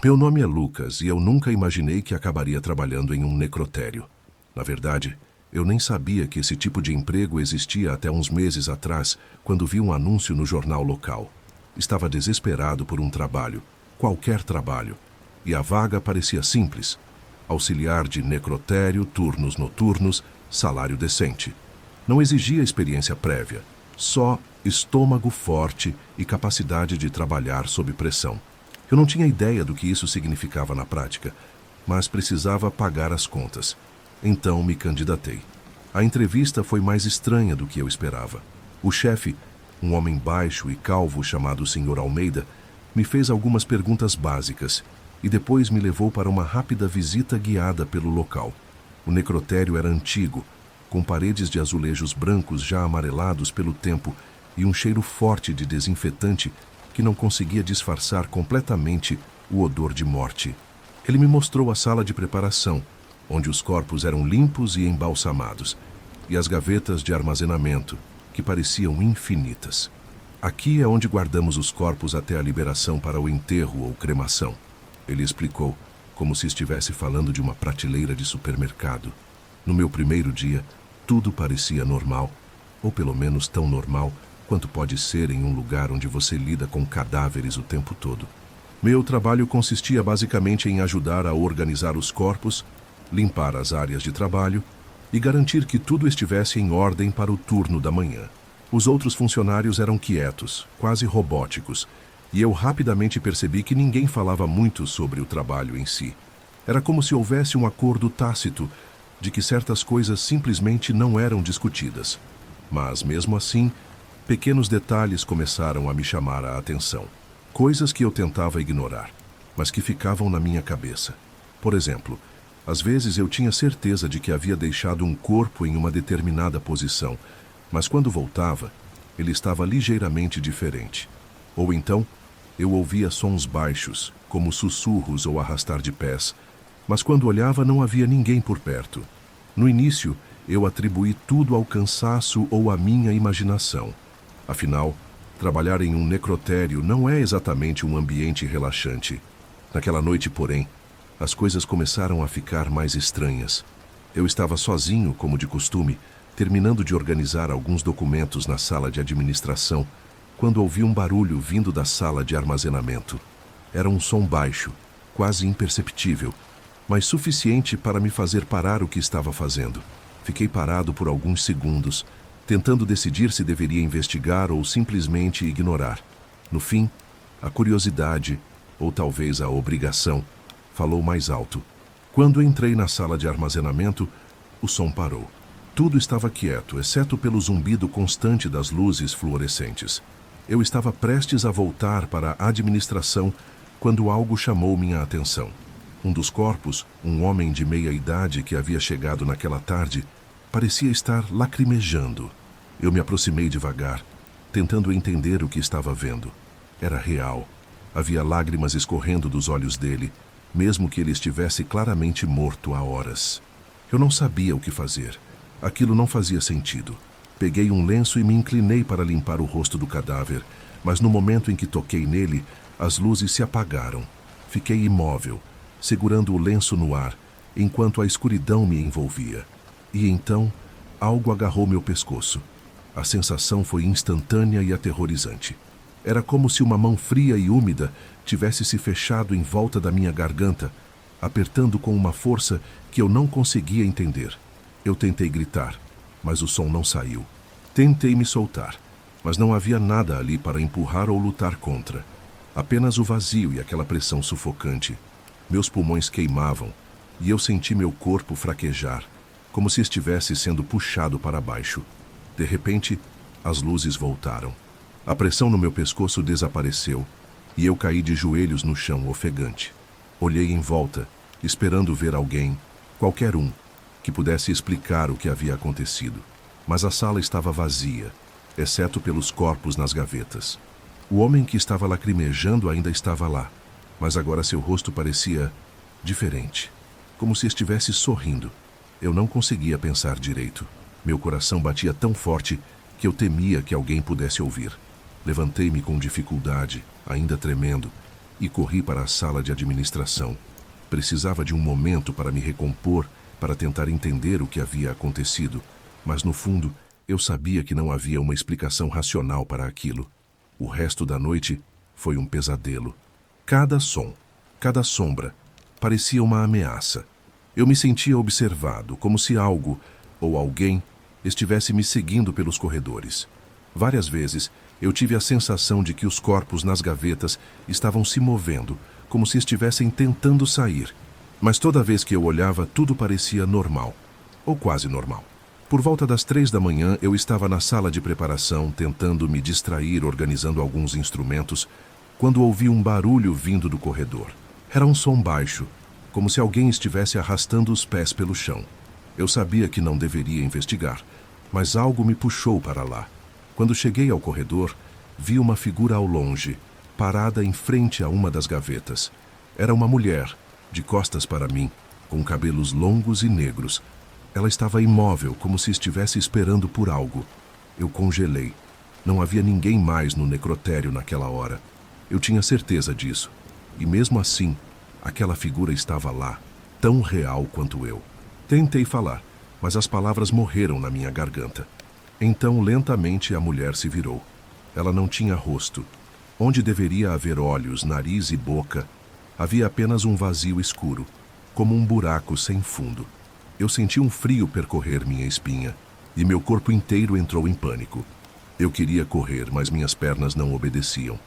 Meu nome é Lucas e eu nunca imaginei que acabaria trabalhando em um necrotério. Na verdade, eu nem sabia que esse tipo de emprego existia até uns meses atrás, quando vi um anúncio no jornal local. Estava desesperado por um trabalho, qualquer trabalho, e a vaga parecia simples: auxiliar de necrotério, turnos noturnos, salário decente. Não exigia experiência prévia, só estômago forte e capacidade de trabalhar sob pressão. Eu não tinha ideia do que isso significava na prática, mas precisava pagar as contas. Então me candidatei. A entrevista foi mais estranha do que eu esperava. O chefe, um homem baixo e calvo chamado Sr. Almeida, me fez algumas perguntas básicas e depois me levou para uma rápida visita guiada pelo local. O necrotério era antigo, com paredes de azulejos brancos já amarelados pelo tempo e um cheiro forte de desinfetante que não conseguia disfarçar completamente o odor de morte. Ele me mostrou a sala de preparação, onde os corpos eram limpos e embalsamados, e as gavetas de armazenamento, que pareciam infinitas. Aqui é onde guardamos os corpos até a liberação para o enterro ou cremação, ele explicou, como se estivesse falando de uma prateleira de supermercado. No meu primeiro dia, tudo parecia normal, ou pelo menos tão normal quanto pode ser em um lugar onde você lida com cadáveres o tempo todo. Meu trabalho consistia basicamente em ajudar a organizar os corpos, limpar as áreas de trabalho e garantir que tudo estivesse em ordem para o turno da manhã. Os outros funcionários eram quietos, quase robóticos, e eu rapidamente percebi que ninguém falava muito sobre o trabalho em si. Era como se houvesse um acordo tácito de que certas coisas simplesmente não eram discutidas. Mas, mesmo assim, pequenos detalhes começaram a me chamar a atenção. Coisas que eu tentava ignorar, mas que ficavam na minha cabeça. Por exemplo, às vezes eu tinha certeza de que havia deixado um corpo em uma determinada posição, mas quando voltava, ele estava ligeiramente diferente. Ou então, eu ouvia sons baixos, como sussurros ou arrastar de pés, mas quando olhava não havia ninguém por perto. No início, eu atribuí tudo ao cansaço ou à minha imaginação. Afinal, trabalhar em um necrotério não é exatamente um ambiente relaxante. Naquela noite, porém, as coisas começaram a ficar mais estranhas. Eu estava sozinho, como de costume, terminando de organizar alguns documentos na sala de administração, quando ouvi um barulho vindo da sala de armazenamento. Era um som baixo, quase imperceptível, mas suficiente para me fazer parar o que estava fazendo. Fiquei parado por alguns segundos, tentando decidir se deveria investigar ou simplesmente ignorar. No fim, a curiosidade, ou talvez a obrigação, falou mais alto. Quando entrei na sala de armazenamento, o som parou. Tudo estava quieto, exceto pelo zumbido constante das luzes fluorescentes. Eu estava prestes a voltar para a administração quando algo chamou minha atenção. Um dos corpos, um homem de meia idade que havia chegado naquela tarde, parecia estar lacrimejando. Eu me aproximei devagar, tentando entender o que estava vendo. Era real. Havia lágrimas escorrendo dos olhos dele, mesmo que ele estivesse claramente morto há horas. Eu não sabia o que fazer. Aquilo não fazia sentido. Peguei um lenço e me inclinei para limpar o rosto do cadáver, mas no momento em que toquei nele, as luzes se apagaram. Fiquei imóvel, segurando o lenço no ar, enquanto a escuridão me envolvia. E então, algo agarrou meu pescoço. A sensação foi instantânea e aterrorizante. Era como se uma mão fria e úmida tivesse se fechado em volta da minha garganta, apertando com uma força que eu não conseguia entender. Eu tentei gritar, mas o som não saiu. Tentei me soltar, mas não havia nada ali para empurrar ou lutar contra. Apenas o vazio e aquela pressão sufocante. Meus pulmões queimavam e eu senti meu corpo fraquejar, como se estivesse sendo puxado para baixo. De repente, as luzes voltaram. A pressão no meu pescoço desapareceu e eu caí de joelhos no chão ofegante. Olhei em volta, esperando ver alguém, qualquer um, que pudesse explicar o que havia acontecido. Mas a sala estava vazia, exceto pelos corpos nas gavetas. O homem que estava lacrimejando ainda estava lá, mas agora seu rosto parecia diferente, como se estivesse sorrindo. Eu não conseguia pensar direito. Meu coração batia tão forte que eu temia que alguém pudesse ouvir. Levantei-me com dificuldade, ainda tremendo, e corri para a sala de administração. Precisava de um momento para me recompor, para tentar entender o que havia acontecido, mas no fundo eu sabia que não havia uma explicação racional para aquilo. O resto da noite foi um pesadelo. Cada som, cada sombra, parecia uma ameaça. Eu me sentia observado, como se algo, ou alguém, estivesse me seguindo pelos corredores. Várias vezes eu tive a sensação de que os corpos nas gavetas estavam se movendo, como se estivessem tentando sair. Mas toda vez que eu olhava, tudo parecia normal, ou quase normal. Por volta das 3 da manhã, eu estava na sala de preparação, tentando me distrair, organizando alguns instrumentos, quando ouvi um barulho vindo do corredor. Era um som baixo, como se alguém estivesse arrastando os pés pelo chão. Eu sabia que não deveria investigar, mas algo me puxou para lá. Quando cheguei ao corredor, vi uma figura ao longe, parada em frente a uma das gavetas. Era uma mulher, de costas para mim, com cabelos longos e negros. Ela estava imóvel, como se estivesse esperando por algo. Eu congelei. Não havia ninguém mais no necrotério naquela hora. Eu tinha certeza disso. E mesmo assim, aquela figura estava lá, tão real quanto eu. Tentei falar, mas as palavras morreram na minha garganta. Então, lentamente, a mulher se virou. Ela não tinha rosto. Onde deveria haver olhos, nariz e boca, havia apenas um vazio escuro, como um buraco sem fundo. Eu senti um frio percorrer minha espinha, e meu corpo inteiro entrou em pânico. Eu queria correr, mas minhas pernas não obedeciam.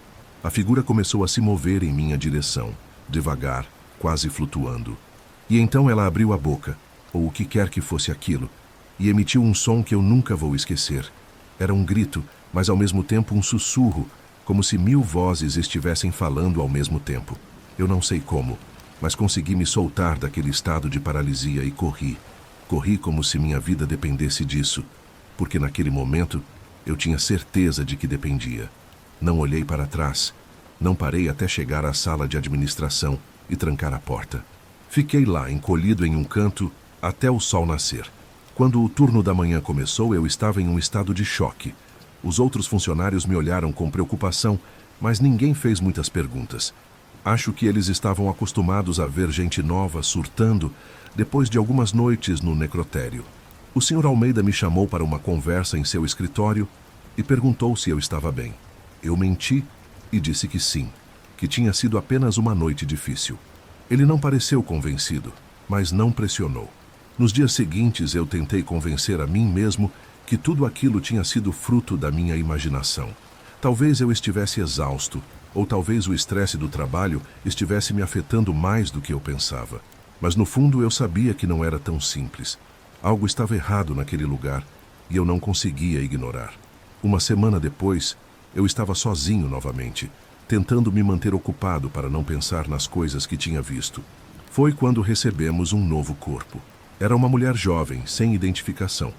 A figura começou a se mover em minha direção, devagar, quase flutuando. E então ela abriu a boca, ou o que quer que fosse aquilo, e emitiu um som que eu nunca vou esquecer. Era um grito, mas ao mesmo tempo um sussurro, como se 1000 vozes estivessem falando ao mesmo tempo. Eu não sei como, mas consegui me soltar daquele estado de paralisia e corri. Corri como se minha vida dependesse disso, porque naquele momento eu tinha certeza de que dependia. Não olhei para trás, não parei até chegar à sala de administração e trancar a porta. Fiquei lá, encolhido em um canto, até o sol nascer. Quando o turno da manhã começou, eu estava em um estado de choque. Os outros funcionários me olharam com preocupação, mas ninguém fez muitas perguntas. Acho que eles estavam acostumados a ver gente nova surtando depois de algumas noites no necrotério. O Sr. Almeida me chamou para uma conversa em seu escritório e perguntou se eu estava bem. Eu menti e disse que sim, que tinha sido apenas uma noite difícil. Ele não pareceu convencido, mas não pressionou. Nos dias seguintes, eu tentei convencer a mim mesmo que tudo aquilo tinha sido fruto da minha imaginação. Talvez eu estivesse exausto, ou talvez o estresse do trabalho estivesse me afetando mais do que eu pensava. Mas no fundo eu sabia que não era tão simples. Algo estava errado naquele lugar e eu não conseguia ignorar. Uma semana depois, eu estava sozinho novamente, tentando me manter ocupado para não pensar nas coisas que tinha visto. Foi quando recebemos um novo corpo. Era uma mulher jovem, sem identificação.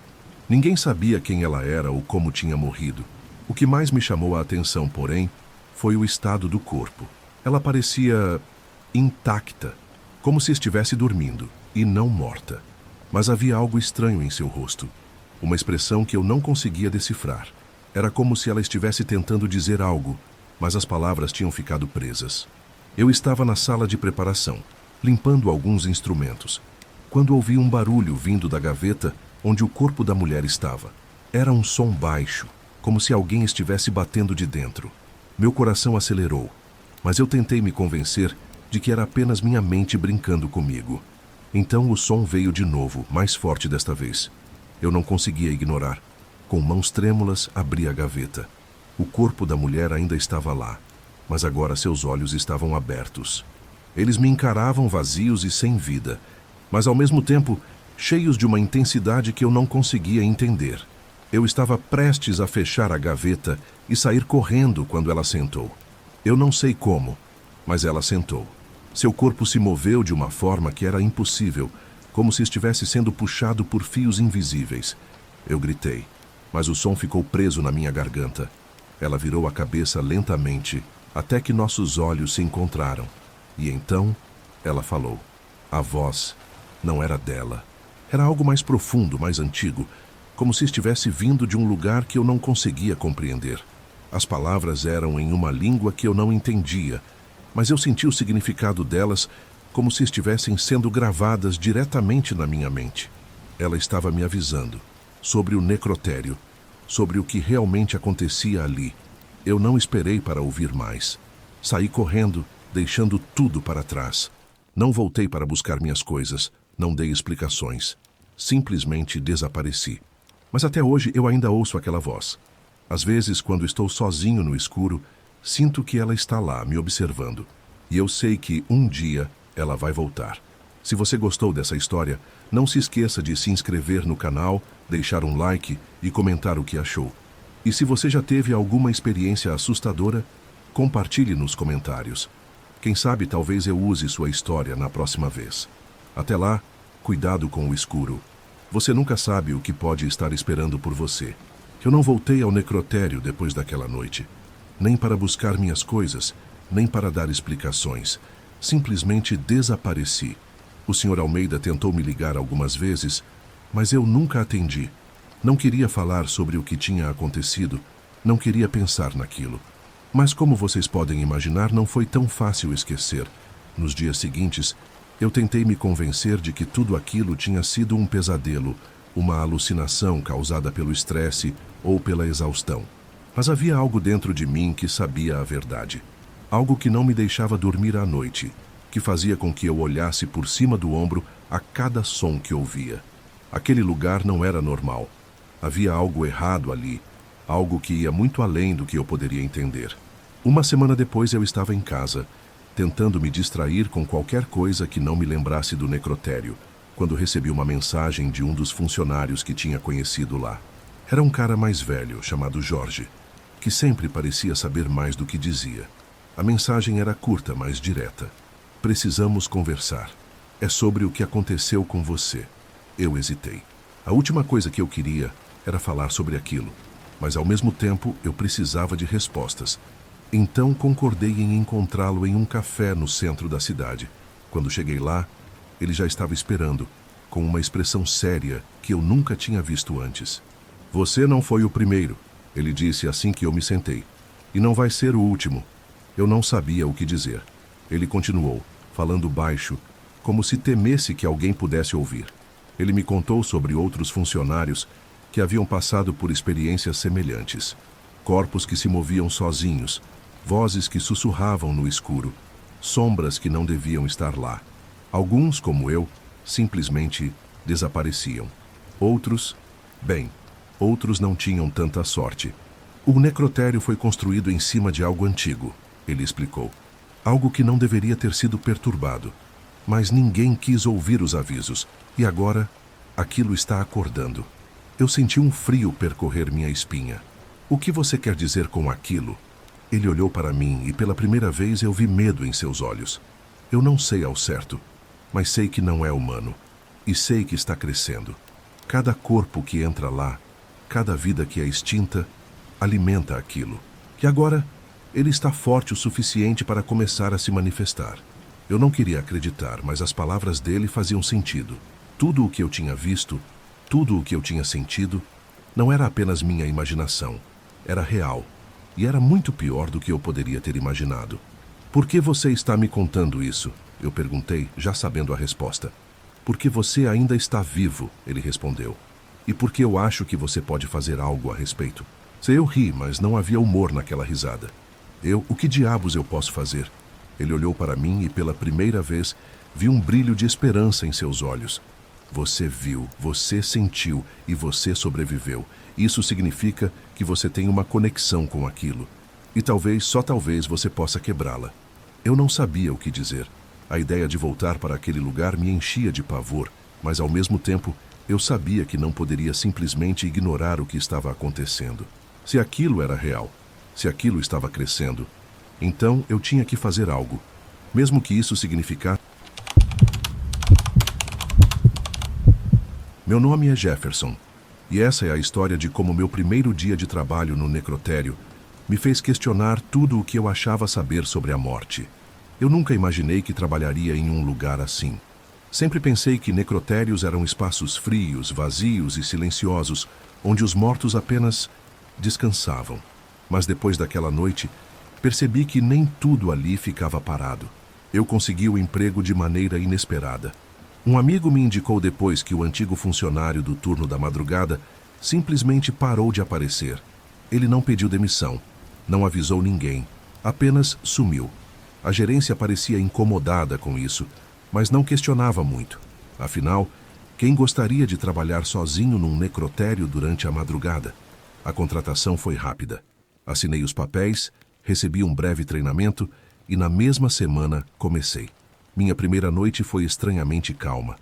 Ninguém sabia quem ela era ou como tinha morrido. O que mais me chamou a atenção, porém, foi o estado do corpo. Ela parecia intacta, como se estivesse dormindo, e não morta. Mas havia algo estranho em seu rosto, uma expressão que eu não conseguia decifrar. Era como se ela estivesse tentando dizer algo, mas as palavras tinham ficado presas. Eu estava na sala de preparação, limpando alguns instrumentos, quando ouvi um barulho vindo da gaveta onde o corpo da mulher estava. Era um som baixo, como se alguém estivesse batendo de dentro. Meu coração acelerou, mas eu tentei me convencer de que era apenas minha mente brincando comigo. Então o som veio de novo, mais forte desta vez. Eu não conseguia ignorar. Com mãos trêmulas, abri a gaveta. O corpo da mulher ainda estava lá, mas agora seus olhos estavam abertos. Eles me encaravam vazios e sem vida, mas ao mesmo tempo cheios de uma intensidade que eu não conseguia entender. Eu estava prestes a fechar a gaveta e sair correndo quando ela sentou. Eu não sei como, mas ela sentou. Seu corpo se moveu de uma forma que era impossível, como se estivesse sendo puxado por fios invisíveis. Eu gritei, mas o som ficou preso na minha garganta. Ela virou a cabeça lentamente, até que nossos olhos se encontraram. E então, ela falou. A voz não era dela. Era algo mais profundo, mais antigo, como se estivesse vindo de um lugar que eu não conseguia compreender. As palavras eram em uma língua que eu não entendia, mas eu senti o significado delas como se estivessem sendo gravadas diretamente na minha mente. Ela estava me avisando sobre o necrotério, sobre o que realmente acontecia ali. Eu não esperei para ouvir mais. Saí correndo, deixando tudo para trás. Não voltei para buscar minhas coisas, não dei explicações. Simplesmente desapareci. Mas até hoje eu ainda ouço aquela voz. Às vezes, quando estou sozinho no escuro, sinto que ela está lá, me observando. E eu sei que um dia ela vai voltar. Se você gostou dessa história, não se esqueça de se inscrever no canal, deixar um like e comentar o que achou. E se você já teve alguma experiência assustadora, compartilhe nos comentários. Quem sabe talvez eu use sua história na próxima vez. Até lá, cuidado com o escuro. Você nunca sabe o que pode estar esperando por você. Eu não voltei ao necrotério depois daquela noite. Nem para buscar minhas coisas, nem para dar explicações. Simplesmente desapareci. O Sr. Almeida tentou me ligar algumas vezes, mas eu nunca atendi. Não queria falar sobre o que tinha acontecido, não queria pensar naquilo. Mas como vocês podem imaginar, não foi tão fácil esquecer. Nos dias seguintes, eu tentei me convencer de que tudo aquilo tinha sido um pesadelo, uma alucinação causada pelo estresse ou pela exaustão. Mas havia algo dentro de mim que sabia a verdade. Algo que não me deixava dormir à noite, que fazia com que eu olhasse por cima do ombro a cada som que ouvia. Aquele lugar não era normal. Havia algo errado ali, algo que ia muito além do que eu poderia entender. Uma semana depois eu estava em casa, tentando me distrair com qualquer coisa que não me lembrasse do necrotério, quando recebi uma mensagem de um dos funcionários que tinha conhecido lá. Era um cara mais velho, chamado Jorge, que sempre parecia saber mais do que dizia. A mensagem era curta, mas direta. Precisamos conversar. É sobre o que aconteceu com você. Eu hesitei. A última coisa que eu queria era falar sobre aquilo, mas ao mesmo tempo eu precisava de respostas. Então concordei em encontrá-lo em um café no centro da cidade. Quando cheguei lá, ele já estava esperando, com uma expressão séria que eu nunca tinha visto antes. Você não foi o primeiro, ele disse assim que eu me sentei. E não vai ser o último. Eu não sabia o que dizer. Ele continuou, falando baixo, como se temesse que alguém pudesse ouvir. Ele me contou sobre outros funcionários que haviam passado por experiências semelhantes. Corpos que se moviam sozinhos, vozes que sussurravam no escuro, sombras que não deviam estar lá. Alguns, como eu, simplesmente desapareciam. Outros não tinham tanta sorte. O necrotério foi construído em cima de algo antigo, ele explicou. Algo que não deveria ter sido perturbado. Mas ninguém quis ouvir os avisos, e agora aquilo está acordando. Eu senti um frio percorrer minha espinha. O que você quer dizer com aquilo? Ele olhou para mim e pela primeira vez eu vi medo em seus olhos. Eu não sei ao certo, mas sei que não é humano. E sei que está crescendo. Cada corpo que entra lá, cada vida que é extinta, alimenta aquilo. E agora, ele está forte o suficiente para começar a se manifestar. Eu não queria acreditar, mas as palavras dele faziam sentido. Tudo o que eu tinha visto, tudo o que eu tinha sentido, não era apenas minha imaginação. Era real. E era muito pior do que eu poderia ter imaginado. Por que você está me contando isso? Eu perguntei, já sabendo a resposta. Porque você ainda está vivo, ele respondeu. E porque eu acho que você pode fazer algo a respeito. Eu ri, mas não havia humor naquela risada. O que diabos eu posso fazer? Ele olhou para mim e pela primeira vez vi um brilho de esperança em seus olhos. Você viu, você sentiu e você sobreviveu. Isso significa que você tem uma conexão com aquilo. E talvez, só talvez, você possa quebrá-la. Eu não sabia o que dizer. A ideia de voltar para aquele lugar me enchia de pavor, mas ao mesmo tempo eu sabia que não poderia simplesmente ignorar o que estava acontecendo. Se aquilo era real, se aquilo estava crescendo, então eu tinha que fazer algo, mesmo que isso significasse... Meu nome é Jefferson, e essa é a história de como meu primeiro dia de trabalho no necrotério me fez questionar tudo o que eu achava saber sobre a morte. Eu nunca imaginei que trabalharia em um lugar assim. Sempre pensei que necrotérios eram espaços frios, vazios e silenciosos, onde os mortos apenas descansavam. Mas depois daquela noite, Percebi que nem tudo ali ficava parado. Eu consegui o emprego de maneira inesperada. Um amigo me indicou depois que o antigo funcionário do turno da madrugada simplesmente parou de aparecer. Ele não pediu demissão, não avisou ninguém, apenas sumiu. A gerência parecia incomodada com isso, mas não questionava muito. Afinal, quem gostaria de trabalhar sozinho num necrotério durante a madrugada? A contratação foi rápida. Assinei os papéis, recebi um breve treinamento e na mesma semana comecei. Minha primeira noite foi estranhamente calma.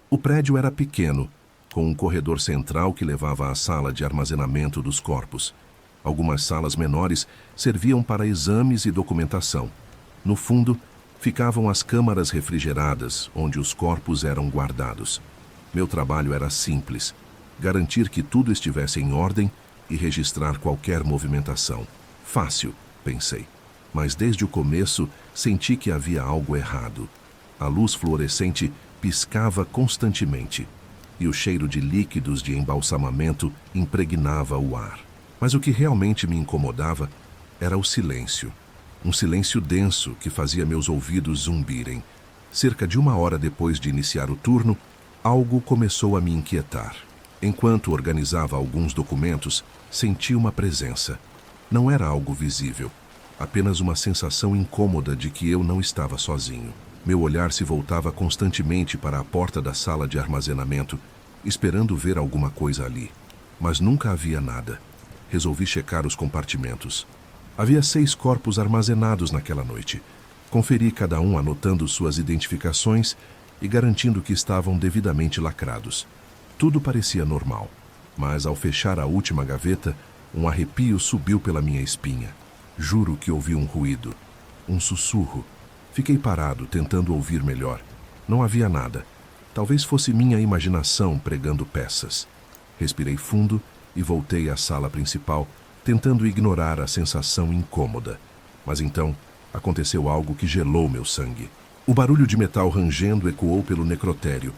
O prédio era pequeno, com um corredor central que levava à sala de armazenamento dos corpos. Algumas salas menores serviam para exames e documentação. No fundo, ficavam as câmaras refrigeradas, onde os corpos eram guardados. Meu trabalho era simples: garantir que tudo estivesse em ordem e registrar qualquer movimentação. Fácil, pensei. Mas desde o começo senti que havia algo errado. A luz fluorescente piscava constantemente e o cheiro de líquidos de embalsamamento impregnava o ar. Mas o que realmente me incomodava era o silêncio. Um silêncio denso que fazia meus ouvidos zumbirem. Cerca de 1 hora depois de iniciar o turno, algo começou a me inquietar. Enquanto organizava alguns documentos, senti uma presença. Não era algo visível, apenas uma sensação incômoda de que eu não estava sozinho. Meu olhar se voltava constantemente para a porta da sala de armazenamento, esperando ver alguma coisa ali. Mas nunca havia nada. Resolvi checar os compartimentos. Havia 6 corpos armazenados naquela noite. Conferi cada um anotando suas identificações e garantindo que estavam devidamente lacrados. Tudo parecia normal, mas ao fechar a última gaveta, um arrepio subiu pela minha espinha. Juro que ouvi um ruído, um sussurro. Fiquei parado, tentando ouvir melhor. Não havia nada. Talvez fosse minha imaginação pregando peças. Respirei fundo e voltei à sala principal, tentando ignorar a sensação incômoda. Mas então, aconteceu algo que gelou meu sangue. O barulho de metal rangendo ecoou pelo necrotério.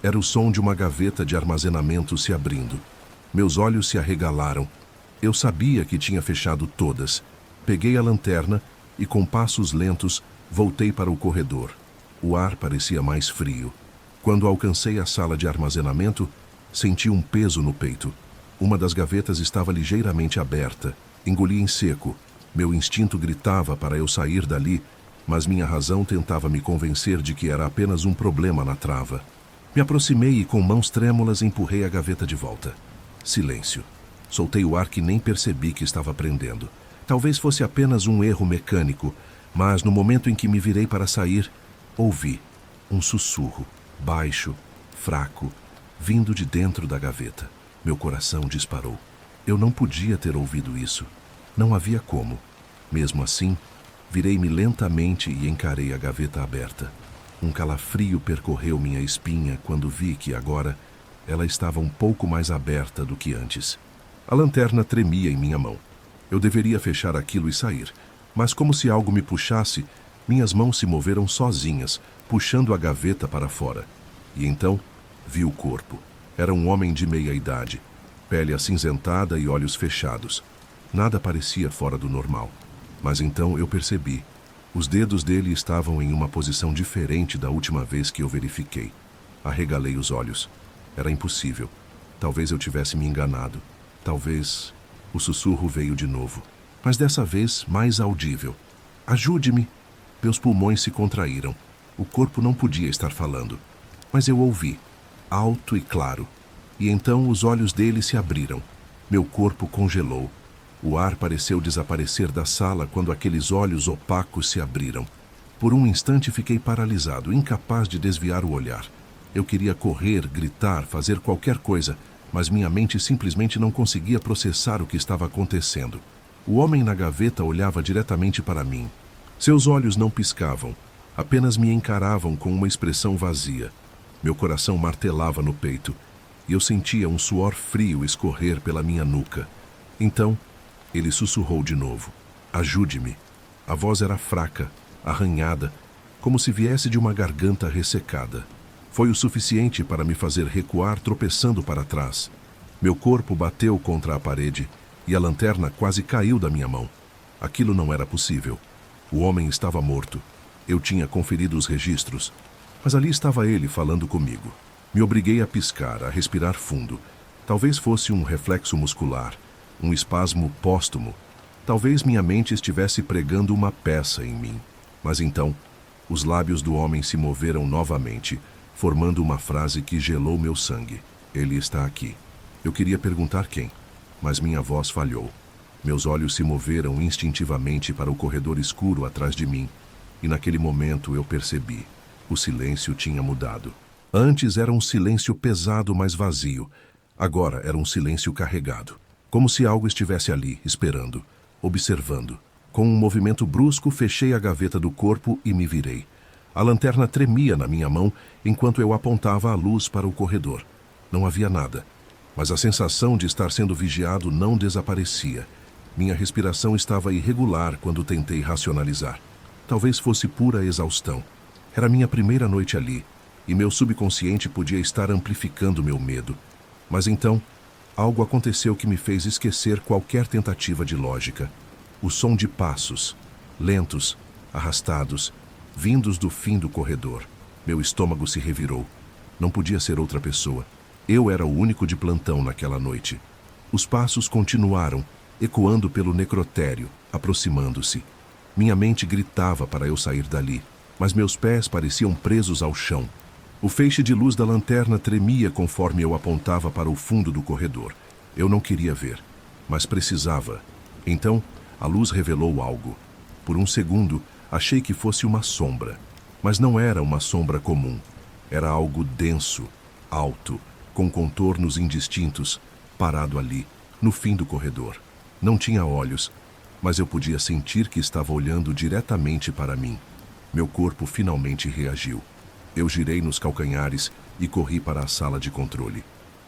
Era o som de uma gaveta de armazenamento se abrindo. Meus olhos se arregalaram. Eu sabia que tinha fechado todas. Peguei a lanterna e, com passos lentos, voltei para o corredor. O ar parecia mais frio. Quando alcancei a sala de armazenamento, senti um peso no peito. Uma das gavetas estava ligeiramente aberta. Engoli em seco. Meu instinto gritava para eu sair dali, mas minha razão tentava me convencer de que era apenas um problema na trava. Me aproximei e, com mãos trêmulas, empurrei a gaveta de volta. Silêncio. Soltei o ar que nem percebi que estava prendendo. Talvez fosse apenas um erro mecânico, mas no momento em que me virei para sair, ouvi um sussurro, baixo, fraco, vindo de dentro da gaveta. Meu coração disparou. Eu não podia ter ouvido isso. Não havia como. Mesmo assim, virei-me lentamente e encarei a gaveta aberta. Um calafrio percorreu minha espinha quando vi que agora ela estava um pouco mais aberta do que antes. A lanterna tremia em minha mão. Eu deveria fechar aquilo e sair, mas como se algo me puxasse, minhas mãos se moveram sozinhas, puxando a gaveta para fora. E então, vi o corpo. Era um homem de meia-idade, pele acinzentada e olhos fechados. Nada parecia fora do normal. Mas então eu percebi. Os dedos dele estavam em uma posição diferente da última vez que eu verifiquei. Arregalei os olhos. Era impossível. Talvez eu tivesse me enganado. Talvez... O sussurro veio de novo, mas dessa vez mais audível. Ajude-me! Meus pulmões se contraíram. O corpo não podia estar falando. Mas eu ouvi, alto e claro. E então os olhos dele se abriram. Meu corpo congelou. O ar pareceu desaparecer da sala quando aqueles olhos opacos se abriram. Por um instante fiquei paralisado, incapaz de desviar o olhar. Eu queria correr, gritar, fazer qualquer coisa, mas minha mente simplesmente não conseguia processar o que estava acontecendo. O homem na gaveta olhava diretamente para mim. Seus olhos não piscavam, apenas me encaravam com uma expressão vazia. Meu coração martelava no peito, e eu sentia um suor frio escorrer pela minha nuca. Então, ele sussurrou de novo. Ajude-me. A voz era fraca, arranhada, como se viesse de uma garganta ressecada. Foi o suficiente para me fazer recuar tropeçando para trás. Meu corpo bateu contra a parede e a lanterna quase caiu da minha mão. Aquilo não era possível. O homem estava morto. Eu tinha conferido os registros. Mas ali estava ele falando comigo. Me obriguei a piscar, a respirar fundo. Talvez fosse um reflexo muscular, um espasmo póstumo. Talvez minha mente estivesse pregando uma peça em mim. Mas então, os lábios do homem se moveram novamente, formando uma frase que gelou meu sangue. Ele está aqui. Eu queria perguntar quem, mas minha voz falhou. Meus olhos se moveram instintivamente para o corredor escuro atrás de mim, e naquele momento eu percebi. O silêncio tinha mudado. Antes era um silêncio pesado, mas vazio. Agora era um silêncio carregado, como se algo estivesse ali, esperando, observando. Com um movimento brusco, fechei a gaveta do corpo e me virei. A lanterna tremia na minha mão enquanto eu apontava a luz para o corredor. Não havia nada, mas a sensação de estar sendo vigiado não desaparecia. Minha respiração estava irregular quando tentei racionalizar. Talvez fosse pura exaustão. Era minha primeira noite ali, e meu subconsciente podia estar amplificando meu medo. Mas então, algo aconteceu que me fez esquecer qualquer tentativa de lógica. O som de passos, lentos, arrastados, vindos do fim do corredor. Meu estômago se revirou. Não podia ser outra pessoa. Eu era o único de plantão naquela noite. Os passos continuaram, ecoando pelo necrotério, aproximando-se. Minha mente gritava para eu sair dali, mas meus pés pareciam presos ao chão. O feixe de luz da lanterna tremia conforme eu apontava para o fundo do corredor. Eu não queria ver, mas precisava. Então, a luz revelou algo. Por um segundo, achei que fosse uma sombra. Mas não era uma sombra comum. Era algo denso, alto, com contornos indistintos, parado ali, no fim do corredor. Não tinha olhos, mas eu podia sentir que estava olhando diretamente para mim. Meu corpo finalmente reagiu. Eu girei nos calcanhares e corri para a sala de controle.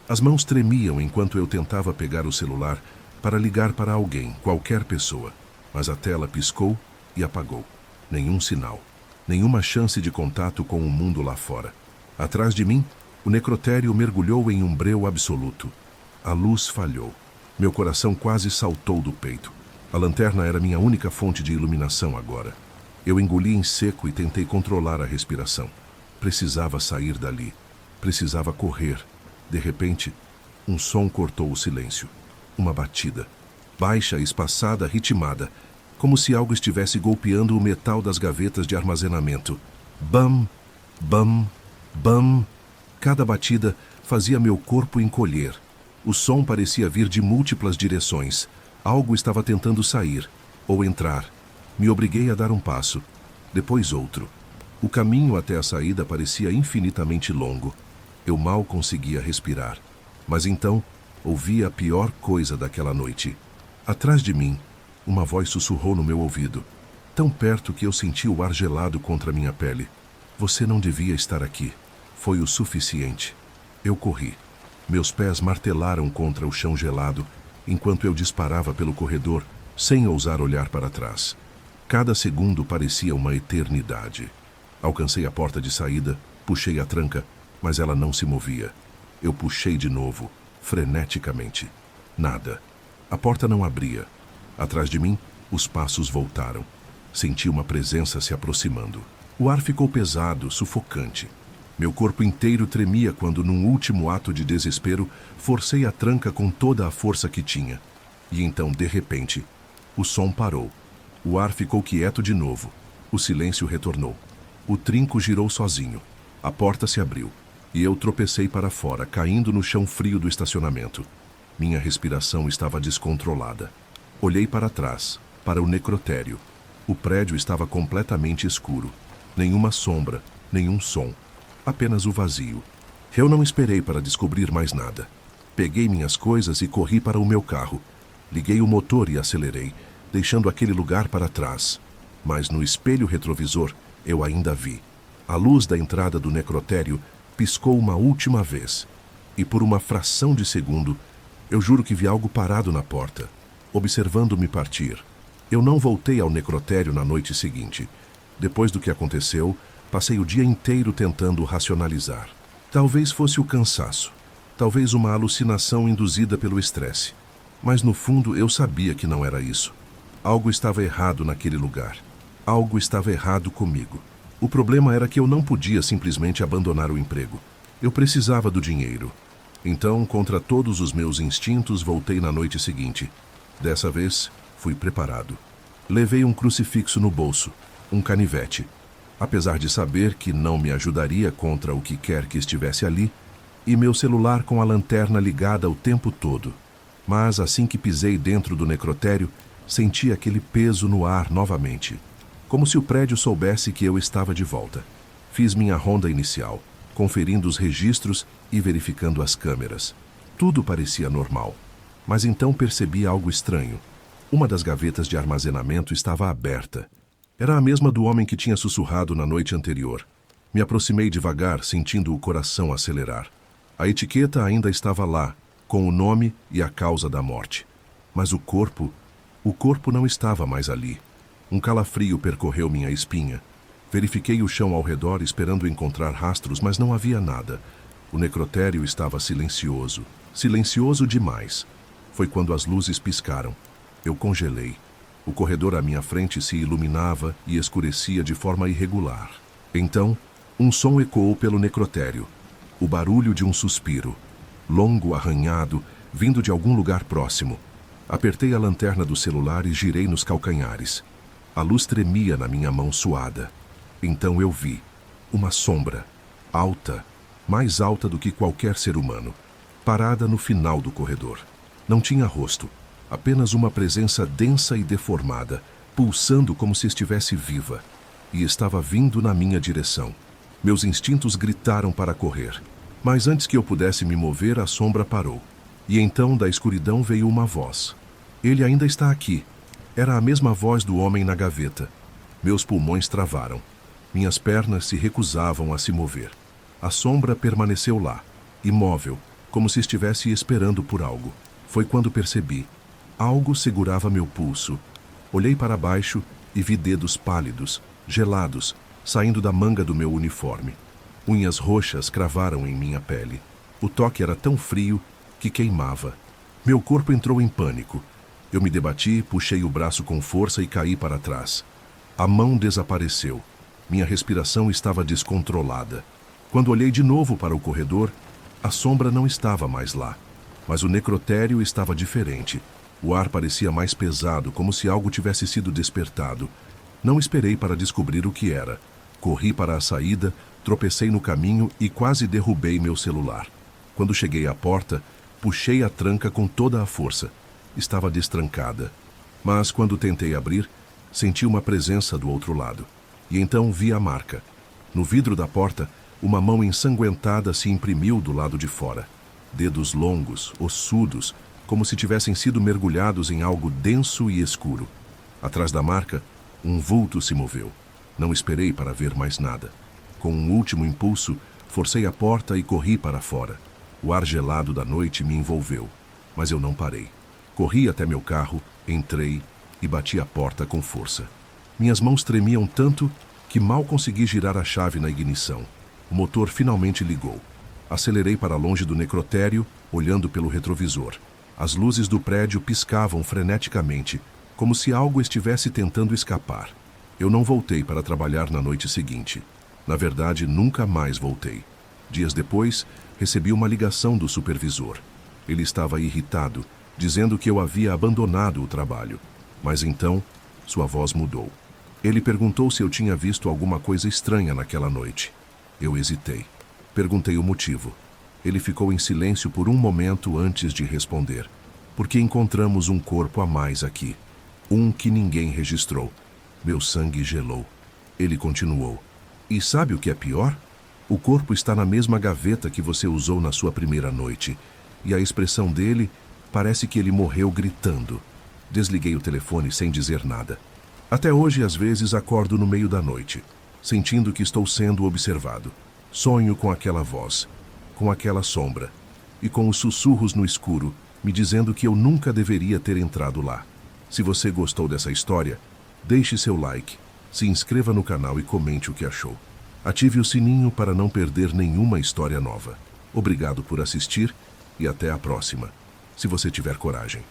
As mãos tremiam enquanto eu tentava pegar o celular para ligar para alguém, qualquer pessoa. Mas a tela piscou e apagou. Nenhum sinal. Nenhuma chance de contato com o mundo lá fora. Atrás de mim, o necrotério mergulhou em um breu absoluto. A luz falhou. Meu coração quase saltou do peito. A lanterna era minha única fonte de iluminação agora. Eu engoli em seco e tentei controlar a respiração. Precisava sair dali. Precisava correr. De repente, um som cortou o silêncio. Uma batida. Baixa, espaçada, ritmada. Como se algo estivesse golpeando o metal das gavetas de armazenamento. Bam, bam, bam. Cada batida fazia meu corpo encolher. O som parecia vir de múltiplas direções. Algo estava tentando sair, ou entrar. Me obriguei a dar um passo, depois outro. O caminho até a saída parecia infinitamente longo. Eu mal conseguia respirar. Mas então, ouvi a pior coisa daquela noite. Atrás de mim, uma voz sussurrou no meu ouvido, tão perto que eu senti o ar gelado contra minha pele. Você não devia estar aqui. Foi o suficiente. Eu corri. Meus pés martelaram contra o chão gelado, enquanto eu disparava pelo corredor, sem ousar olhar para trás. Cada segundo parecia uma eternidade. Alcancei a porta de saída, puxei a tranca, mas ela não se movia. Eu puxei de novo, freneticamente. Nada. A porta não abria. Atrás de mim, os passos voltaram. Senti uma presença se aproximando. O ar ficou pesado, sufocante. Meu corpo inteiro tremia quando, num último ato de desespero, forcei a tranca com toda a força que tinha. E então, de repente, o som parou. O ar ficou quieto de novo. O silêncio retornou. O trinco girou sozinho. A porta se abriu. E eu tropecei para fora, caindo no chão frio do estacionamento. Minha respiração estava descontrolada. Olhei para trás, para o necrotério. O prédio estava completamente escuro. Nenhuma sombra, nenhum som. Apenas o vazio. Eu não esperei para descobrir mais nada. Peguei minhas coisas e corri para o meu carro. Liguei o motor e acelerei, deixando aquele lugar para trás. Mas no espelho retrovisor, eu ainda vi. A luz da entrada do necrotério piscou uma última vez. E por uma fração de segundo, eu juro que vi algo parado na porta, observando-me partir. Eu não voltei ao necrotério na noite seguinte. Depois do que aconteceu, passei o dia inteiro tentando racionalizar. Talvez fosse o cansaço. Talvez uma alucinação induzida pelo estresse. Mas no fundo eu sabia que não era isso. Algo estava errado naquele lugar. Algo estava errado comigo. O problema era que eu não podia simplesmente abandonar o emprego. Eu precisava do dinheiro. Então, contra todos os meus instintos, voltei na noite seguinte. Dessa vez, fui preparado. Levei um crucifixo no bolso, um canivete. Apesar de saber que não me ajudaria contra o que quer que estivesse ali, e meu celular com a lanterna ligada o tempo todo. Mas assim que pisei dentro do necrotério, senti aquele peso no ar novamente, como se o prédio soubesse que eu estava de volta. Fiz minha ronda inicial, conferindo os registros e verificando as câmeras. Tudo parecia normal, mas então percebi algo estranho. Uma das gavetas de armazenamento estava aberta. Era a mesma do homem que tinha sussurrado na noite anterior. Me aproximei devagar, sentindo o coração acelerar. A etiqueta ainda estava lá, com o nome e a causa da morte. Mas o corpo não estava mais ali. Um calafrio percorreu minha espinha. Verifiquei o chão ao redor esperando encontrar rastros, mas não havia nada. O necrotério estava silencioso. Silencioso demais. Foi quando as luzes piscaram. Eu congelei. O corredor à minha frente se iluminava e escurecia de forma irregular. Então, um som ecoou pelo necrotério. O barulho de um suspiro, longo, arranhado, vindo de algum lugar próximo. Apertei a lanterna do celular e girei nos calcanhares. A luz tremia na minha mão suada. Então eu vi uma sombra, alta, mais alta do que qualquer ser humano, parada no final do corredor. Não tinha rosto, apenas uma presença densa e deformada, pulsando como se estivesse viva, e estava vindo na minha direção. Meus instintos gritaram para correr, mas antes que eu pudesse me mover, a sombra parou. E então da escuridão veio uma voz. Ele ainda está aqui. Era a mesma voz do homem na gaveta. Meus pulmões travaram. Minhas pernas se recusavam a se mover. A sombra permaneceu lá, imóvel, como se estivesse esperando por algo. Foi quando percebi. Algo segurava meu pulso. Olhei para baixo e vi dedos pálidos, gelados, saindo da manga do meu uniforme. Unhas roxas cravaram em minha pele. O toque era tão frio que queimava. Meu corpo entrou em pânico. Eu me debati, puxei o braço com força e caí para trás. A mão desapareceu. Minha respiração estava descontrolada. Quando olhei de novo para o corredor, a sombra não estava mais lá. Mas o necrotério estava diferente. O ar parecia mais pesado, como se algo tivesse sido despertado. Não esperei para descobrir o que era. Corri para a saída, tropecei no caminho e quase derrubei meu celular. Quando cheguei à porta, puxei a tranca com toda a força. Estava destrancada. Mas quando tentei abrir, senti uma presença do outro lado. E então vi a marca. No vidro da porta, uma mão ensanguentada se imprimiu do lado de fora. Dedos longos, ossudos, como se tivessem sido mergulhados em algo denso e escuro. Atrás da marca, um vulto se moveu. Não esperei para ver mais nada. Com um último impulso, forcei a porta e corri para fora. O ar gelado da noite me envolveu, mas eu não parei. Corri até meu carro, entrei e bati a porta com força. Minhas mãos tremiam tanto que mal consegui girar a chave na ignição. O motor finalmente ligou. Acelerei para longe do necrotério, olhando pelo retrovisor. As luzes do prédio piscavam freneticamente, como se algo estivesse tentando escapar. Eu não voltei para trabalhar na noite seguinte. Na verdade, nunca mais voltei. Dias depois, recebi uma ligação do supervisor. Ele estava irritado, dizendo que eu havia abandonado o trabalho. Mas então, sua voz mudou. Ele perguntou se eu tinha visto alguma coisa estranha naquela noite. Eu hesitei. Perguntei o motivo. Ele ficou em silêncio por um momento antes de responder. Porque encontramos um corpo a mais aqui. Um que ninguém registrou. Meu sangue gelou. Ele continuou. E sabe o que é pior? O corpo está na mesma gaveta que você usou na sua primeira noite. E a expressão dele parece que ele morreu gritando. Desliguei o telefone sem dizer nada. Até hoje, às vezes, acordo no meio da noite, sentindo que estou sendo observado. Sonho com aquela voz, com aquela sombra, e com os sussurros no escuro, me dizendo que eu nunca deveria ter entrado lá. Se você gostou dessa história, deixe seu like, se inscreva no canal e comente o que achou. Ative o sininho para não perder nenhuma história nova. Obrigado por assistir e até a próxima, se você tiver coragem.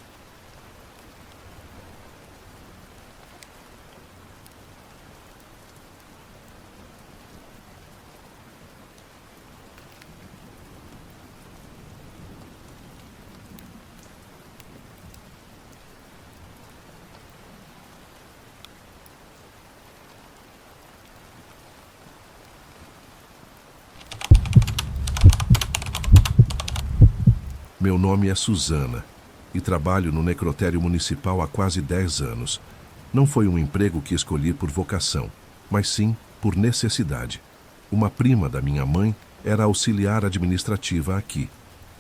Meu nome é Susana e trabalho no necrotério municipal há quase 10 anos. Não foi um emprego que escolhi por vocação, mas sim por necessidade. Uma prima da minha mãe era auxiliar administrativa aqui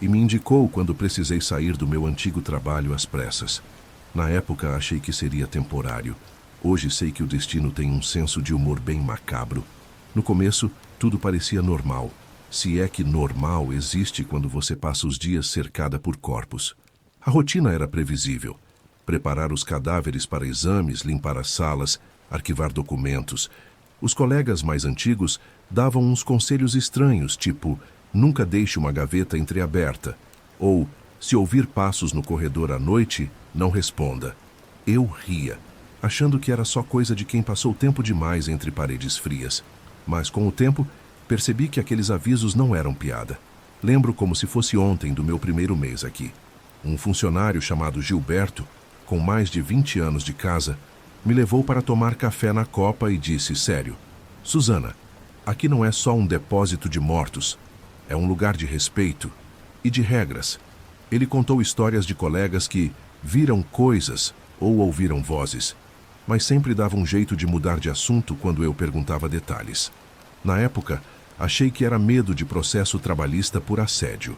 e me indicou quando precisei sair do meu antigo trabalho às pressas. Na época achei que seria temporário. Hoje sei que o destino tem um senso de humor bem macabro. No começo, tudo parecia normal. Se é que normal existe quando você passa os dias cercada por corpos. A rotina era previsível. Preparar os cadáveres para exames, limpar as salas, arquivar documentos. Os colegas mais antigos davam uns conselhos estranhos, tipo, nunca deixe uma gaveta entreaberta, ou, se ouvir passos no corredor à noite, não responda. Eu ria, achando que era só coisa de quem passou tempo demais entre paredes frias. Mas, com o tempo, percebi que aqueles avisos não eram piada. Lembro como se fosse ontem do meu primeiro mês aqui. Um funcionário chamado Gilberto, com mais de 20 anos de casa, me levou para tomar café na copa e disse sério: Susana, aqui não é só um depósito de mortos, é um lugar de respeito e de regras. Ele contou histórias de colegas que viram coisas ou ouviram vozes, mas sempre dava um jeito de mudar de assunto quando eu perguntava detalhes. Na época, achei que era medo de processo trabalhista por assédio.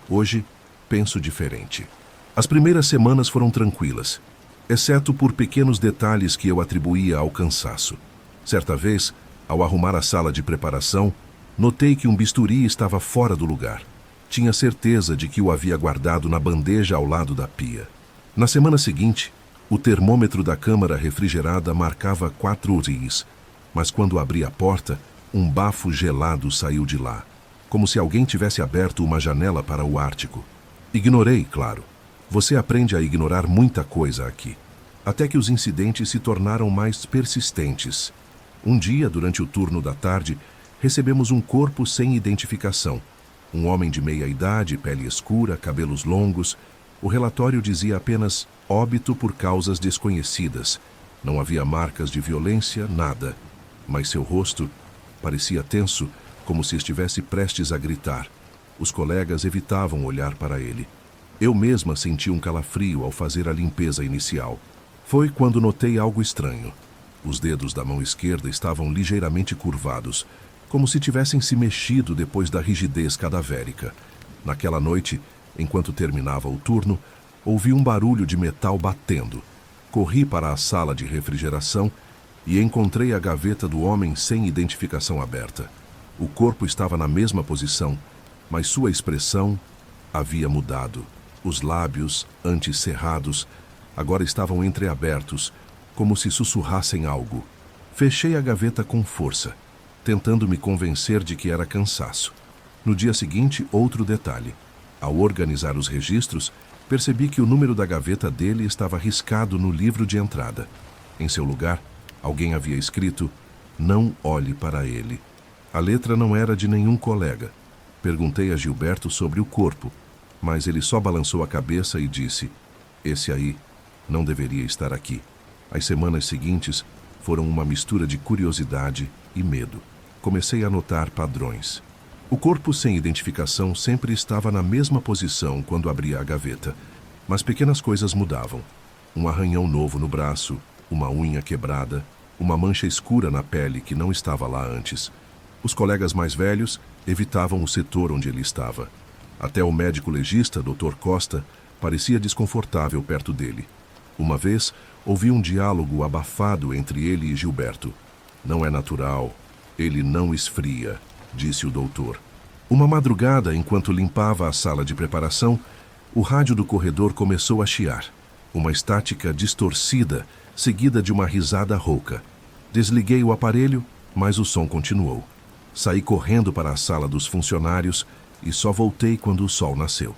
Hoje, penso diferente. As primeiras semanas foram tranquilas, exceto por pequenos detalhes que eu atribuía ao cansaço. Certa vez, ao arrumar a sala de preparação, notei que um bisturi estava fora do lugar. Tinha certeza de que o havia guardado na bandeja ao lado da pia. Na semana seguinte, o termômetro da câmara refrigerada marcava 4 Rs, mas quando abri a porta, um bafo gelado saiu de lá, como se alguém tivesse aberto uma janela para o Ártico. Ignorei, claro. Você aprende a ignorar muita coisa aqui. Até que os incidentes se tornaram mais persistentes. Um dia, durante o turno da tarde, recebemos um corpo sem identificação. Um homem de meia idade, pele escura, cabelos longos. O relatório dizia apenas óbito por causas desconhecidas. Não havia marcas de violência, nada. Mas seu rosto parecia tenso, como se estivesse prestes a gritar. Os colegas evitavam olhar para ele. Eu mesma senti um calafrio ao fazer a limpeza inicial. Foi quando notei algo estranho. Os dedos da mão esquerda estavam ligeiramente curvados, como se tivessem se mexido depois da rigidez cadavérica. Naquela noite, enquanto terminava o turno, ouvi um barulho de metal batendo. Corri para a sala de refrigeração e encontrei a gaveta do homem sem identificação aberta. O corpo estava na mesma posição, mas sua expressão havia mudado. Os lábios, antes cerrados, agora estavam entreabertos, como se sussurrassem algo. Fechei a gaveta com força, tentando me convencer de que era cansaço. No dia seguinte, outro detalhe. Ao organizar os registros, percebi que o número da gaveta dele estava riscado no livro de entrada. Em seu lugar, alguém havia escrito: "Não olhe para ele". A letra não era de nenhum colega. Perguntei a Gilberto sobre o corpo, mas ele só balançou a cabeça e disse: "Esse aí não deveria estar aqui". As semanas seguintes foram uma mistura de curiosidade e medo. Comecei a notar padrões. O corpo sem identificação sempre estava na mesma posição quando abria a gaveta, mas pequenas coisas mudavam. Um arranhão novo no braço, uma unha quebrada, uma mancha escura na pele que não estava lá antes. Os colegas mais velhos evitavam o setor onde ele estava. Até o médico legista, Dr. Costa, parecia desconfortável perto dele. Uma vez, ouvi um diálogo abafado entre ele e Gilberto. "Não é natural. Ele não esfria", disse o doutor. Uma madrugada, enquanto limpava a sala de preparação, o rádio do corredor começou a chiar. Uma estática distorcida, seguida de uma risada rouca. Desliguei o aparelho, mas o som continuou. Saí correndo para a sala dos funcionários e só voltei quando o sol nasceu.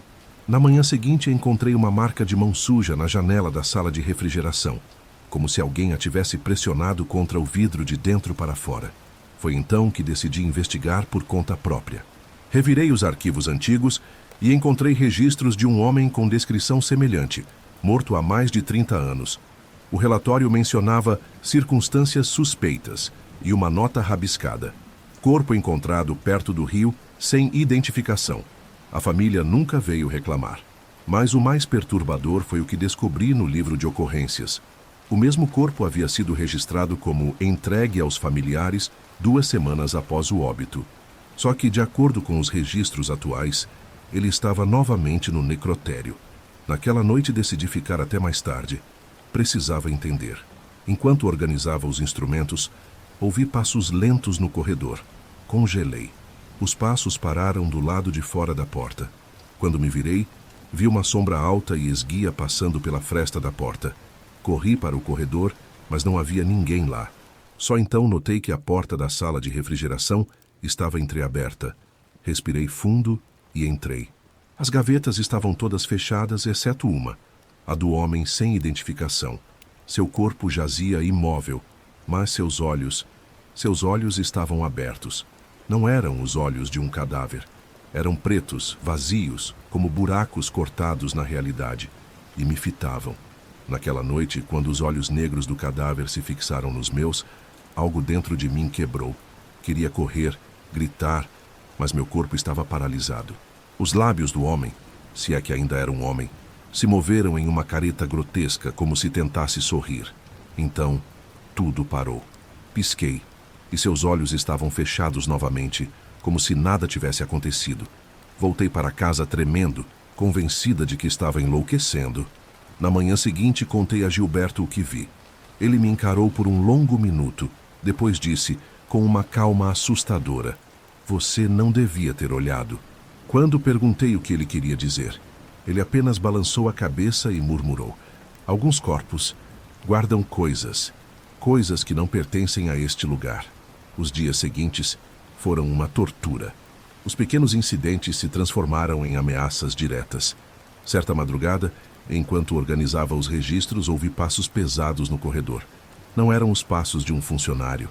Na manhã seguinte, encontrei uma marca de mão suja na janela da sala de refrigeração, como se alguém a tivesse pressionado contra o vidro de dentro para fora. Foi então que decidi investigar por conta própria. Revirei os arquivos antigos e encontrei registros de um homem com descrição semelhante, morto há mais de 30 anos. O relatório mencionava circunstâncias suspeitas e uma nota rabiscada. Corpo encontrado perto do rio, sem identificação. A família nunca veio reclamar. Mas o mais perturbador foi o que descobri no livro de ocorrências. O mesmo corpo havia sido registrado como entregue aos familiares 2 semanas após o óbito. Só que, de acordo com os registros atuais, ele estava novamente no necrotério. Naquela noite decidi ficar até mais tarde. Precisava entender. Enquanto organizava os instrumentos, ouvi passos lentos no corredor. Congelei. Os passos pararam do lado de fora da porta. Quando me virei, vi uma sombra alta e esguia passando pela fresta da porta. Corri para o corredor, mas não havia ninguém lá. Só então notei que a porta da sala de refrigeração estava entreaberta. Respirei fundo e entrei. As gavetas estavam todas fechadas, exceto uma, a do homem sem identificação. Seu corpo jazia imóvel, mas seus olhos estavam abertos. Não eram os olhos de um cadáver. Eram pretos, vazios, como buracos cortados na realidade, e me fitavam. Naquela noite, quando os olhos negros do cadáver se fixaram nos meus, algo dentro de mim quebrou. Queria correr, gritar, mas meu corpo estava paralisado. Os lábios do homem, se é que ainda era um homem, se moveram em uma careta grotesca, como se tentasse sorrir. Então, tudo parou. Pisquei, e seus olhos estavam fechados novamente, como se nada tivesse acontecido. Voltei para casa tremendo, convencida de que estava enlouquecendo. Na manhã seguinte, contei a Gilberto o que vi. Ele me encarou por um longo minuto. Depois disse, com uma calma assustadora: "Você não devia ter olhado." Quando perguntei o que ele queria dizer, ele apenas balançou a cabeça e murmurou: "Alguns corpos guardam coisas que não pertencem a este lugar." Os dias seguintes foram uma tortura. Os pequenos incidentes se transformaram em ameaças diretas. Certa madrugada, enquanto organizava os registros, ouvi passos pesados no corredor. Não eram os passos de um funcionário.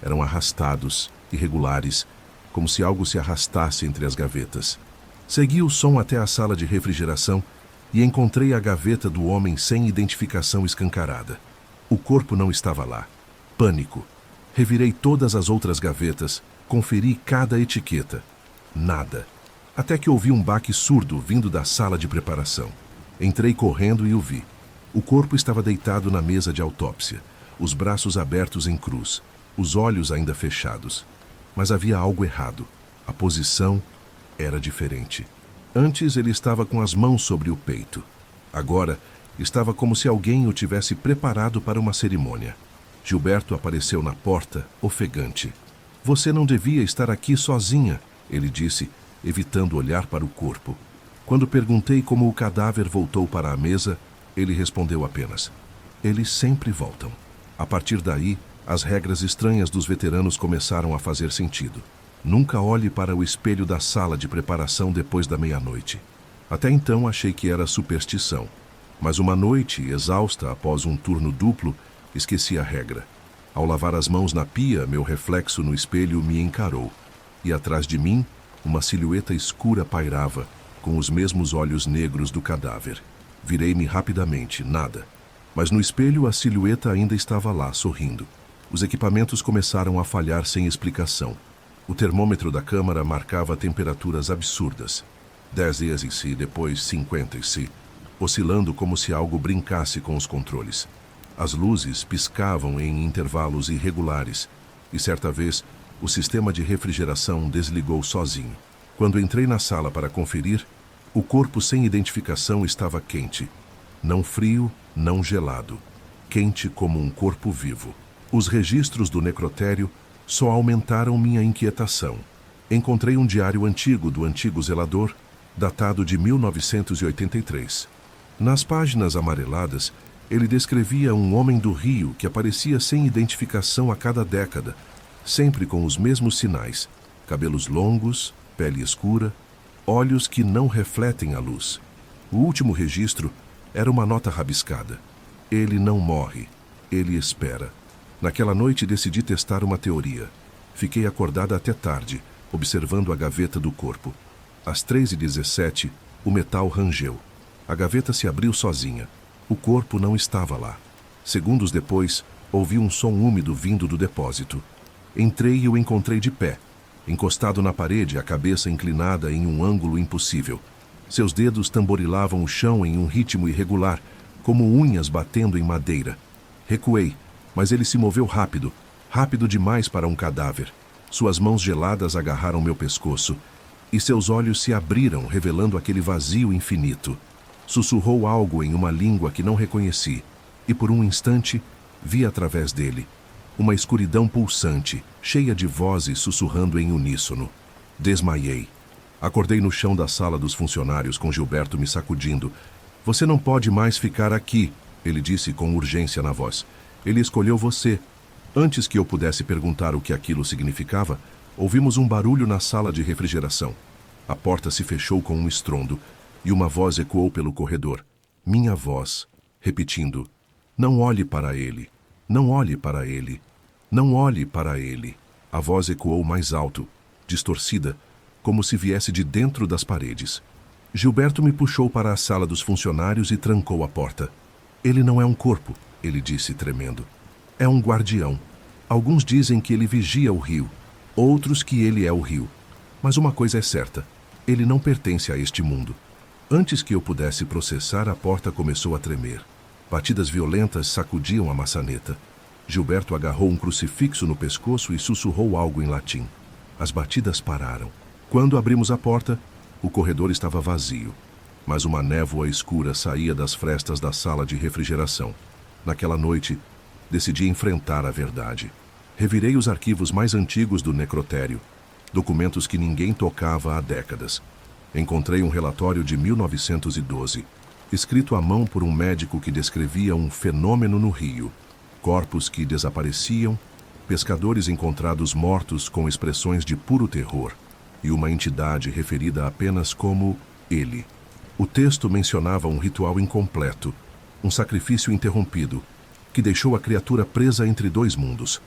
Eram arrastados, irregulares, como se algo se arrastasse entre as gavetas. Segui o som até a sala de refrigeração e encontrei a gaveta do homem sem identificação escancarada. O corpo não estava lá. Pânico. Revirei todas as outras gavetas, conferi cada etiqueta. Nada. Até que ouvi um baque surdo vindo da sala de preparação. Entrei correndo e o vi. O corpo estava deitado na mesa de autópsia, os braços abertos em cruz, os olhos ainda fechados. Mas havia algo errado. A posição era diferente. Antes ele estava com as mãos sobre o peito. Agora estava como se alguém o tivesse preparado para uma cerimônia. Gilberto apareceu na porta, ofegante. "Você não devia estar aqui sozinha", ele disse, evitando olhar para o corpo. Quando perguntei como o cadáver voltou para a mesa, ele respondeu apenas: "Eles sempre voltam." A partir daí, as regras estranhas dos veteranos começaram a fazer sentido. Nunca olhe para o espelho da sala de preparação depois da meia-noite. Até então achei que era superstição. Mas uma noite, exausta após um turno duplo, esqueci a regra. Ao lavar as mãos na pia, meu reflexo no espelho me encarou. E atrás de mim, uma silhueta escura pairava, com os mesmos olhos negros do cadáver. Virei-me rapidamente, nada. Mas no espelho a silhueta ainda estava lá, sorrindo. Os equipamentos começaram a falhar sem explicação. O termômetro da câmara marcava temperaturas absurdas. 10 e depois 50 oscilando como se algo brincasse com os controles. As luzes piscavam em intervalos irregulares, e certa vez o sistema de refrigeração desligou sozinho. Quando entrei na sala para conferir, o corpo sem identificação estava quente. Não frio, não gelado. Quente como um corpo vivo. Os registros do necrotério só aumentaram minha inquietação. Encontrei um diário antigo do antigo zelador, datado de 1983. Nas páginas amareladas, ele descrevia um homem do Rio que aparecia sem identificação a cada década, sempre com os mesmos sinais: cabelos longos, pele escura, olhos que não refletem a luz. O último registro era uma nota rabiscada: "Ele não morre, ele espera." Naquela noite decidi testar uma teoria. Fiquei acordada até tarde, observando a gaveta do corpo. Às 3h17, o metal rangeu. A gaveta se abriu sozinha. O corpo não estava lá. Segundos depois, ouvi um som úmido vindo do depósito. Entrei e o encontrei de pé, encostado na parede, a cabeça inclinada em um ângulo impossível. Seus dedos tamborilavam o chão em um ritmo irregular, como unhas batendo em madeira. Recuei, mas ele se moveu rápido, rápido demais para um cadáver. Suas mãos geladas agarraram meu pescoço, e seus olhos se abriram, revelando aquele vazio infinito. Sussurrou algo em uma língua que não reconheci, e por um instante vi através dele uma escuridão pulsante, cheia de vozes sussurrando em uníssono. Desmaiei. Acordei no chão da sala dos funcionários com Gilberto me sacudindo. Você não pode mais ficar aqui, ele disse com urgência na voz. Ele escolheu você. Antes que eu pudesse perguntar o que aquilo significava, ouvimos um barulho na sala de refrigeração. A porta se fechou com um estrondo e uma voz ecoou pelo corredor. Minha voz, repetindo: não olhe para ele, não olhe para ele, não olhe para ele. A voz ecoou mais alto, distorcida, como se viesse de dentro das paredes. Gilberto me puxou para a sala dos funcionários e trancou a porta. Ele não é um corpo, ele disse tremendo. É um guardião. Alguns dizem que ele vigia o rio, outros que ele é o rio. Mas uma coisa é certa, ele não pertence a este mundo. Antes que eu pudesse processar, a porta começou a tremer. Batidas violentas sacudiam a maçaneta. Gilberto agarrou um crucifixo no pescoço e sussurrou algo em latim. As batidas pararam. Quando abrimos a porta, o corredor estava vazio, mas uma névoa escura saía das frestas da sala de refrigeração. Naquela noite, decidi enfrentar a verdade. Revirei os arquivos mais antigos do necrotério, documentos que ninguém tocava há décadas. Encontrei um relatório de 1912, escrito à mão por um médico que descrevia um fenômeno no rio. Corpos que desapareciam, pescadores encontrados mortos com expressões de puro terror, e uma entidade referida apenas como ele. O texto mencionava um ritual incompleto, um sacrifício interrompido, que deixou a criatura presa entre dois mundos.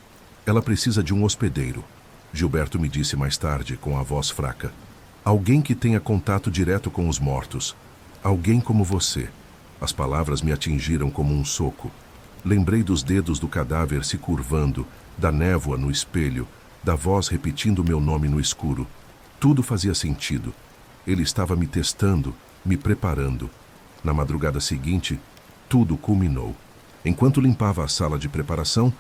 Ela precisa de um hospedeiro, Gilberto me disse mais tarde, com a voz fraca. Alguém que tenha contato direto com os mortos. Alguém como você. As palavras me atingiram como um soco. Lembrei dos dedos do cadáver se curvando, da névoa no espelho, da voz repetindo meu nome no escuro. Tudo fazia sentido. Ele estava me testando, me preparando. Na madrugada seguinte, tudo culminou. Enquanto limpava a sala de preparação,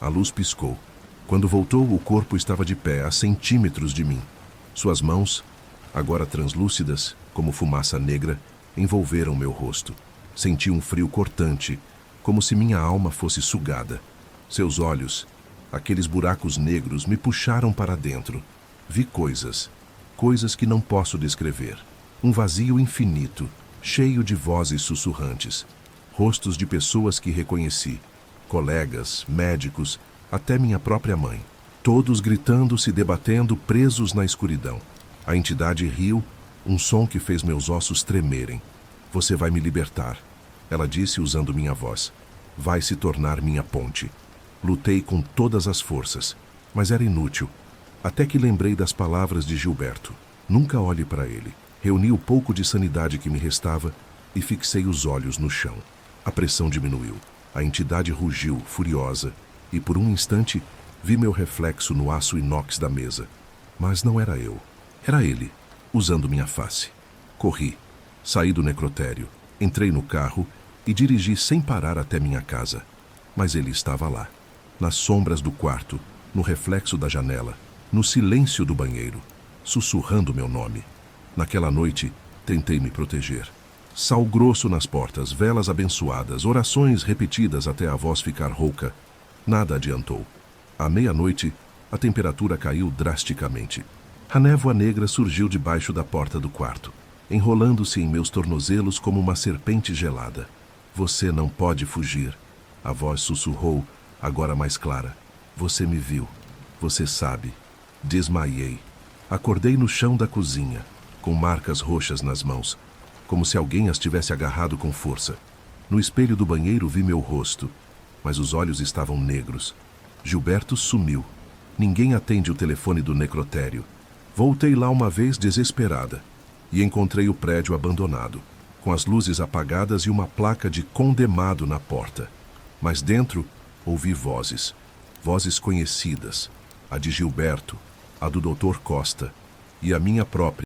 a luz piscou. Quando voltou, o corpo estava de pé a centímetros de mim. Suas mãos, agora translúcidas, como fumaça negra, envolveram meu rosto. Senti um frio cortante, como se minha alma fosse sugada. Seus olhos, aqueles buracos negros, me puxaram para dentro. Vi coisas que não posso descrever. Um vazio infinito, cheio de vozes sussurrantes. Rostos de pessoas que reconheci. Colegas, médicos, até minha própria mãe. Todos gritando, se debatendo, presos na escuridão. A entidade riu, um som que fez meus ossos tremerem. Você vai me libertar, ela disse usando minha voz. Vai se tornar minha ponte. Lutei com todas as forças, mas era inútil. Até que lembrei das palavras de Gilberto. Nunca olhe para ele. Reuni o pouco de sanidade que me restava e fixei os olhos no chão. A pressão diminuiu. A entidade rugiu, furiosa, e por um instante vi meu reflexo no aço inox da mesa. Mas não era eu. Era ele, usando minha face. Corri. Saí do necrotério. Entrei no carro e dirigi sem parar até minha casa. Mas ele estava lá, nas sombras do quarto, no reflexo da janela, no silêncio do banheiro, sussurrando meu nome. Naquela noite, tentei me proteger. Sal grosso nas portas, velas abençoadas, orações repetidas até a voz ficar rouca. Nada adiantou. À meia-noite, a temperatura caiu drasticamente. A névoa negra surgiu debaixo da porta do quarto, enrolando-se em meus tornozelos como uma serpente gelada. Você não pode fugir. A voz sussurrou, agora mais clara. Você me viu. Você sabe. Desmaiei. Acordei no chão da cozinha, com marcas roxas nas mãos, como se alguém as tivesse agarrado com força. No espelho do banheiro vi meu rosto, mas os olhos estavam negros. Gilberto sumiu. Ninguém atende o telefone do necrotério. Voltei lá uma vez desesperada e encontrei o prédio abandonado, com as luzes apagadas e uma placa de condemnado na porta. Mas dentro ouvi vozes, vozes conhecidas, a de Gilberto, a do Dr. Costa e a minha própria.